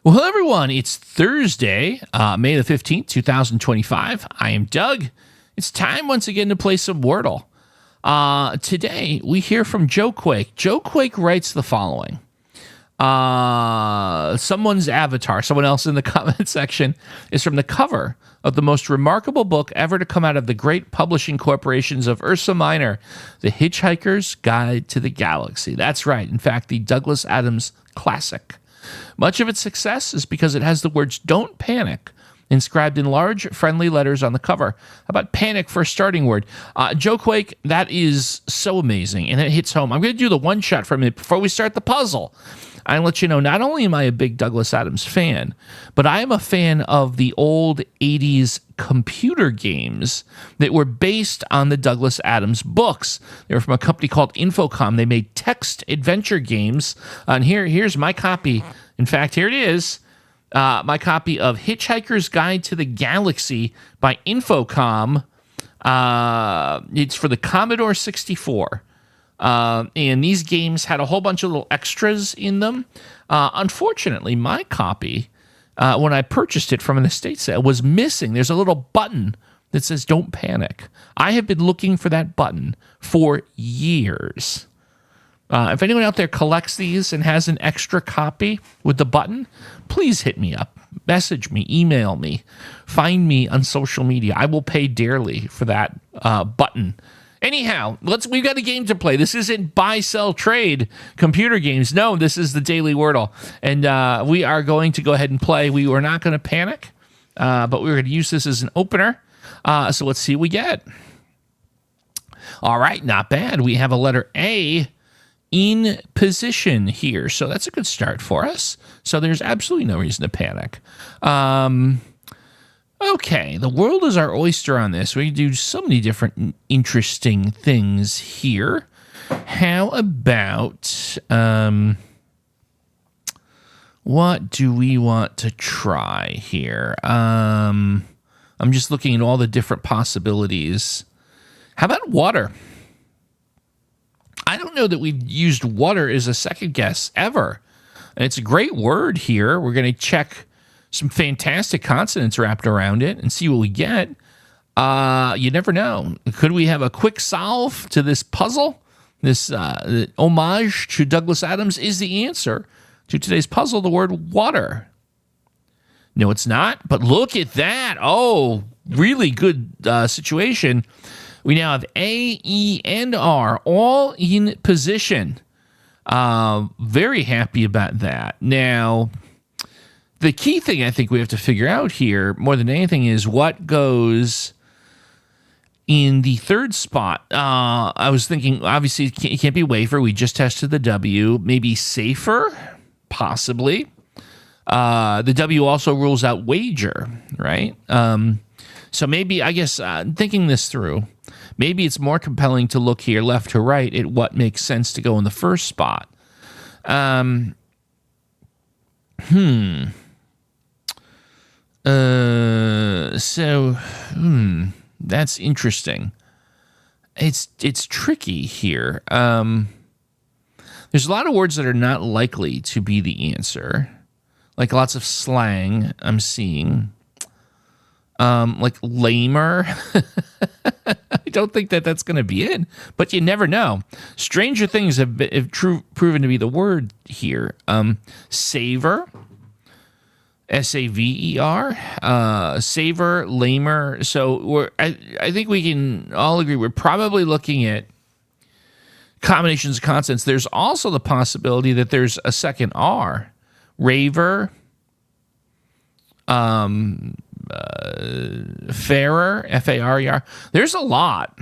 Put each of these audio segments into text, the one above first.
Well, hello, everyone. It's Thursday, May the 15th, 2025. I am Doug. It's time once again to play some Wordle. Today, we hear from Joe Quake. Joe Quake writes the following. Someone's avatar, someone else in the comment section, is from the cover of the most remarkable book ever to come out of the great publishing corporations of Ursa Minor, The Hitchhiker's Guide to the Galaxy. That's right. In fact, the Douglas Adams classic. Much of its success is because it has the words "Don't Panic" inscribed in large, friendly letters on the cover. How about panic for a starting word? Joe Quake, that is so amazing, and it hits home. I'm going to do the one shot from it before we start the puzzle. I'll let you know, not only am I a big Douglas Adams fan, but I am a fan of the old 80s computer games that were based on the Douglas Adams books. They were from a company called Infocom. They made text adventure games. And here's my copy. In fact, here it is. My copy of Hitchhiker's Guide to the Galaxy by Infocom. It's for the Commodore 64. And these games had a whole bunch of little extras in them. Unfortunately, my copy, when I purchased it from an estate sale, was missing. There's a little button that says "Don't Panic." I have been looking for that button for years. If anyone out there collects these and has an extra copy with the button, please hit me up. Message me, email me, find me on social media. I will pay dearly for that button. Anyhow, we've got a game to play. This isn't buy, sell, trade computer games. No, this is the Daily Wordle. And we are going to go ahead and play. We were not going to panic, but we're going to use this as an opener. So let's see what we get. All right, not bad. We have a letter A in position here. So that's a good start for us. So there's absolutely no reason to panic. Okay, the world is our oyster on this. We do so many different interesting things here. How about, what do we want to try here? I'm just looking at all the different possibilities. How about water? I don't know that we've used water as a second guess ever. And it's a great word here. We're going to check some fantastic consonants wrapped around it and see what we get. You never know. Could we have a quick solve to this puzzle? This homage to Douglas Adams is the answer to today's puzzle, the word water. No, it's not, but look at that. Oh, really good situation. We now have A, E, and R all in position. Very happy about that. Now, the key thing I think we have to figure out here, more than anything, is what goes in the third spot. I was thinking, obviously, it can't be wafer. We just tested the W. Maybe safer, possibly. The W also rules out wager, right? So maybe, I guess, thinking this through, maybe it's more compelling to look here left to right at what makes sense to go in the first spot. That's interesting. It's tricky here. There's a lot of words that are not likely to be the answer, like lots of slang I'm seeing. Like lamer. I don't think that's going to be it, but you never know. Stranger things have proven to be the word here. Savor. S-A-V-E-R, saver, lamer. So I think we can all agree we're probably looking at combinations of consonants. There's also the possibility that there's a second R. Raver, fairer, F-A-R-E-R. There's a lot.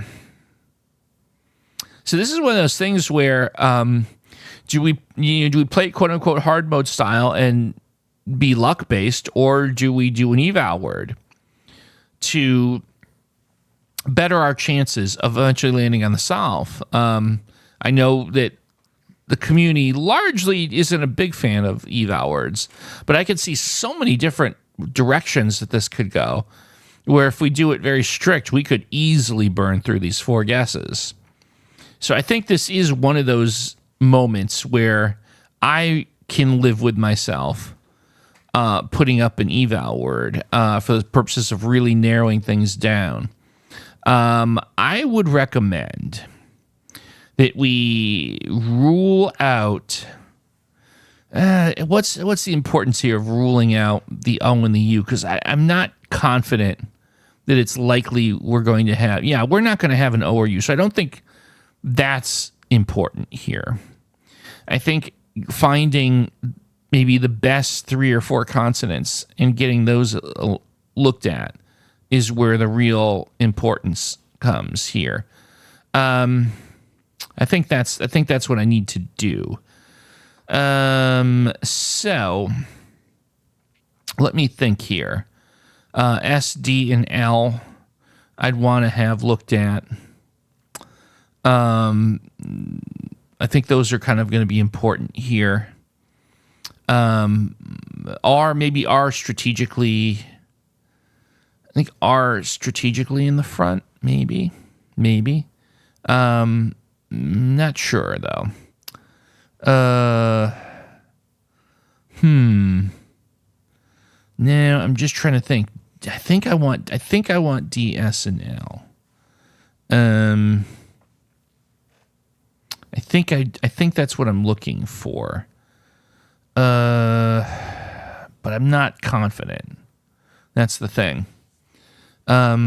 So this is one of those things where do we play it quote unquote hard mode style and be luck based, or do we do an eval word to better our chances of eventually landing on the solve? I know that the community largely isn't a big fan of eval words, but I can see so many different directions that this could go, where if we do it very strict, we could easily burn through these four guesses. So I think this is one of those moments where I can live with myself putting up an eval word for the purposes of really narrowing things down. I would recommend that we rule out. What's the importance here of ruling out the O and the U? Because I'm not confident that it's likely we're going to have. Yeah, we're not going to have an O or U, so I don't think that's important here. I think finding maybe the best 3 or 4 consonants and getting those looked at is where the real importance comes here. I think that's what I need to do. So let me think here. S, D, and L, I'd want to have looked at. I think those are kind of going to be important here. Maybe R strategically. I think R strategically in the front, maybe. Not sure though. No, I'm just trying to think. I think I want D, S, and L. I think that's what I'm looking for. But I'm not confident. That's the thing. L,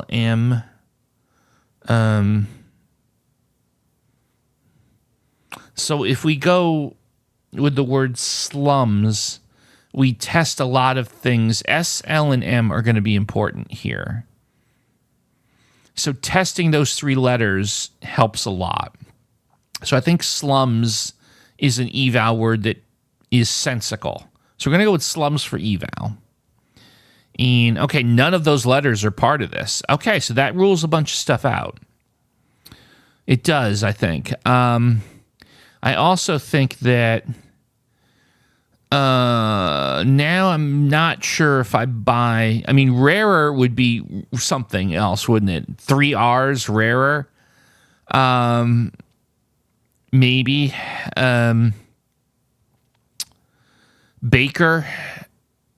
M. So if we go with the word slums, we test a lot of things. S, L, and M are going to be important here. So testing those 3 letters helps a lot. So I think slums is an eval word that is sensical. So we're going to go with slums for eval. And, okay, none of those letters are part of this. Okay, so that rules a bunch of stuff out. It does, I think. I also think that now I'm not sure if I buy. I mean, rarer would be something else, wouldn't it? 3 R's, rarer. Maybe. Baker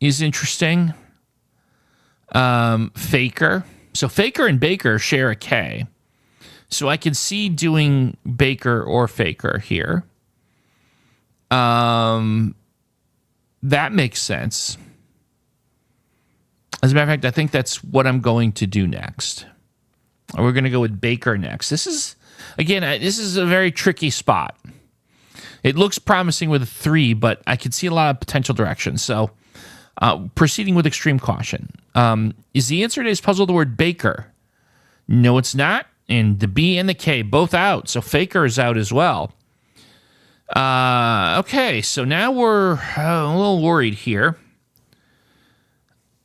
is interesting. Faker. So Faker and Baker share a K. So I can see doing Baker or Faker here. That makes sense. As a matter of fact, I think that's what I'm going to do next. We're going to go with Baker next. This is a very tricky spot. It looks promising with a 3, but I can see a lot of potential directions. So proceeding with extreme caution. Is the answer to today's puzzle the word Baker? No, it's not. And the B and the K both out. So Faker is out as well. Okay, so now we're a little worried here.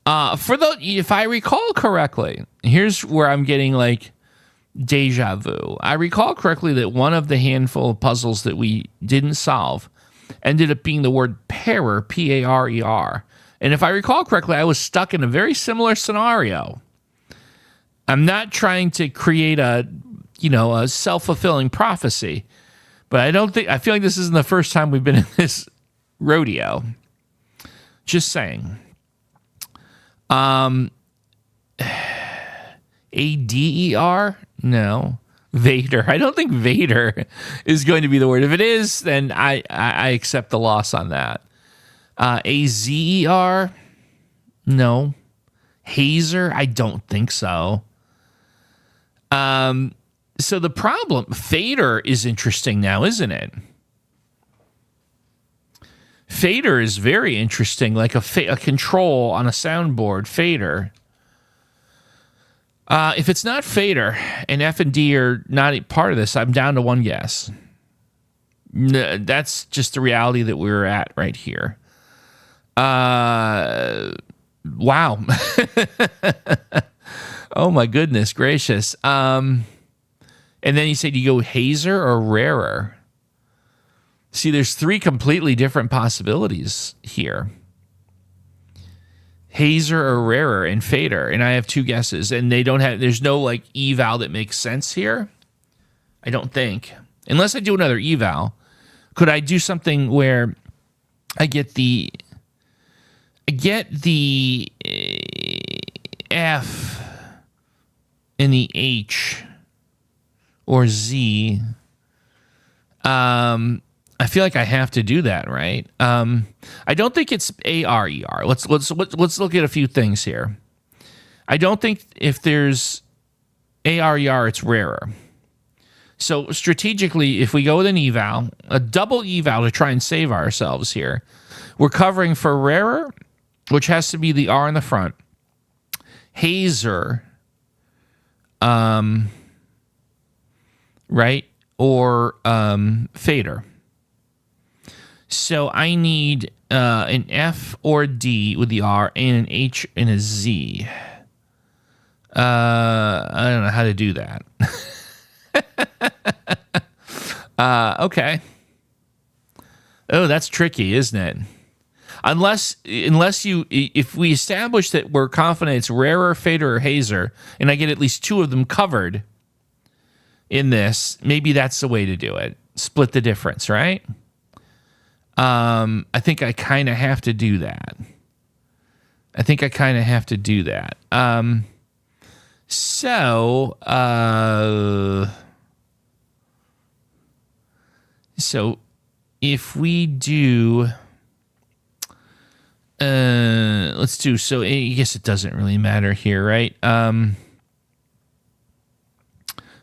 If I recall correctly, here's where I'm getting like deja vu. I recall correctly that one of the handful of puzzles that we didn't solve ended up being the word parer, P-A-R-E-R. And if I recall correctly, I was stuck in a very similar scenario. I'm not trying to create a self-fulfilling prophecy, but I feel like this isn't the first time we've been in this rodeo. Just saying. A-D-E-R? No. Vader. I don't think Vader is going to be the word. If it is, then I accept the loss on that. A-Z-E-R? No. Hazer? I don't think so. So the problem, fader is interesting now, isn't it? Fader is very interesting, like a control on a soundboard, fader. If it's not fader and F and D are not part of this, I'm down to one guess. That's just the reality that we're at right here. Wow. Oh my goodness gracious. And then you say, do you go hazer or rarer? See, there's 3 completely different possibilities here. Hazer or rarer and fader. And I have 2 guesses. And there's no like eval that makes sense here. I don't think. Unless I do another eval. Could I do something where I get the F and the H or Z? I feel like I have to do that, right? I don't think it's ARER. Let's look at a few things here. I don't think if there's ARER, it's rarer. So strategically, if we go with an eval, a double eval to try and save ourselves here, we're covering for rarer, which has to be the R in the front, hazer, right, or fader. So I need an F or D with the R and an H and a Z. I don't know how to do that. Okay. Oh, that's tricky, isn't it? Unless if we establish that we're confident it's rarer, fader, or hazer, and I get at least two of them covered in this, maybe that's the way to do it. Split the difference, right? I think I kind of have to do that. So if we do, let's do, so I guess it doesn't really matter here, right?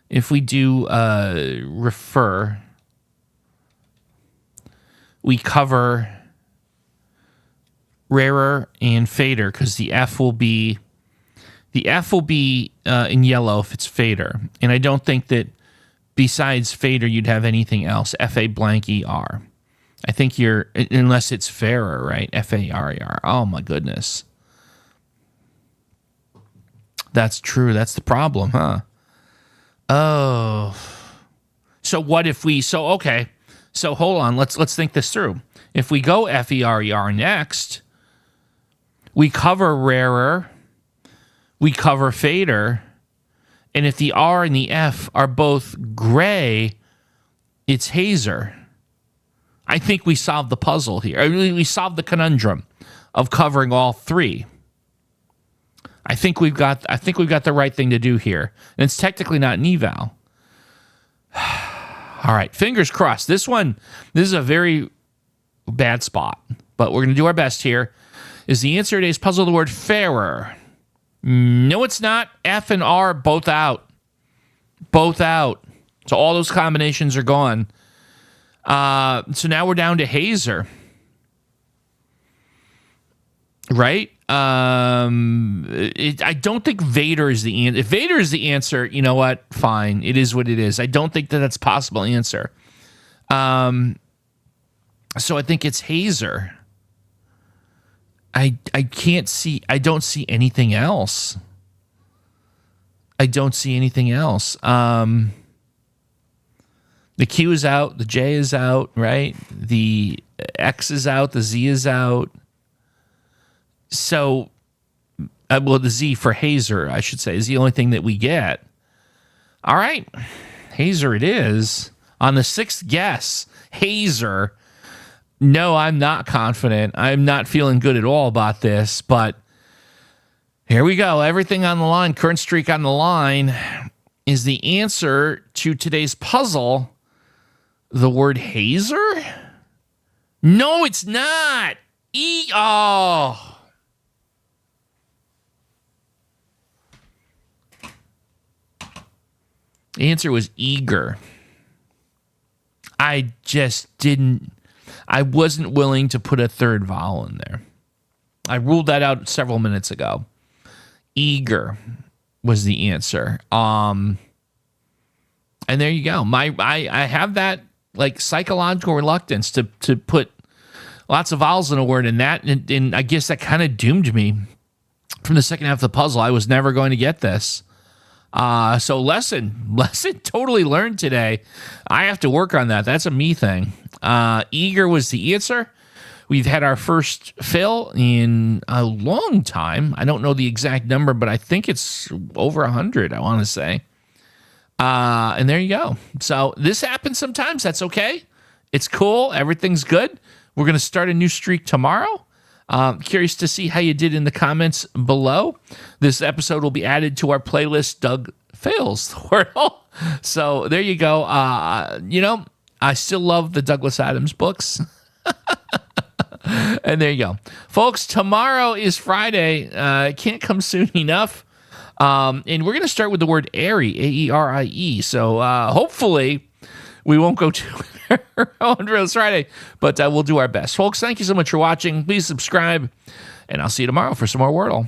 If we do refer, we cover rarer and fader because the F will be in yellow if it's fader, and I don't think that besides fader you'd have anything else. FA blank ER. I think you're, unless it's fairer, right? FARER. Oh my goodness, that's true. That's the problem, huh? Oh, so what if we? So okay. So hold on, let's think this through. If we go FERER next, we cover rarer, we cover fader, and if the R and the F are both gray, it's hazer. I think we solved the puzzle here. I mean, we solved the conundrum of covering all three. I think we've got the right thing to do here. And it's technically not an eval. All right, fingers crossed. This is a very bad spot, but we're going to do our best here. Is the answer to today's puzzle the word fairer? No, it's not. F and R both out. Both out. So all those combinations are gone. So now we're down to hazer. Right? I don't think Vader is the answer. If Vader is the answer, you know what? Fine. It is what it is. I don't think that that's a possible answer. So I think it's hazer. I don't see anything else. The Q is out. The J is out, right? The X is out. The Z is out. So, well, the Z for hazer, I should say, is the only thing that we get. All right. Hazer it is. On the sixth guess, hazer. No, I'm not confident. I'm not feeling good at all about this, but here we go. Everything on the line, current streak on the line. Is the answer to today's puzzle the word hazer? No, it's not. Oh. The answer was eager. I wasn't willing to put a third vowel in there. I ruled that out several minutes ago. Eager was the answer. And there you go. I have that like psychological reluctance to put lots of vowels in a word, and I guess that kind of doomed me from the second half of the puzzle. I was never going to get this. So lesson totally learned today. I have to work on that. That's a me thing. Eager was the answer. We've had our first fill in a long time. I don't know the exact number, but I think it's over 100, I want to say. And there you go. So this happens sometimes. That's okay. It's cool. Everything's good. We're going to start a new streak tomorrow. Curious to see how you did in the comments below. This episode will be added to our playlist, Doug Fails the Wordle. So there you go. I still love the Douglas Adams books. And there you go. Folks, tomorrow is Friday. Can't come soon enough. And we're going to start with the word airy, A-E-R-I-E. So hopefully we won't go too on this Friday, but we'll do our best. Folks, thank you so much for watching. Please subscribe, and I'll see you tomorrow for some more Wordle.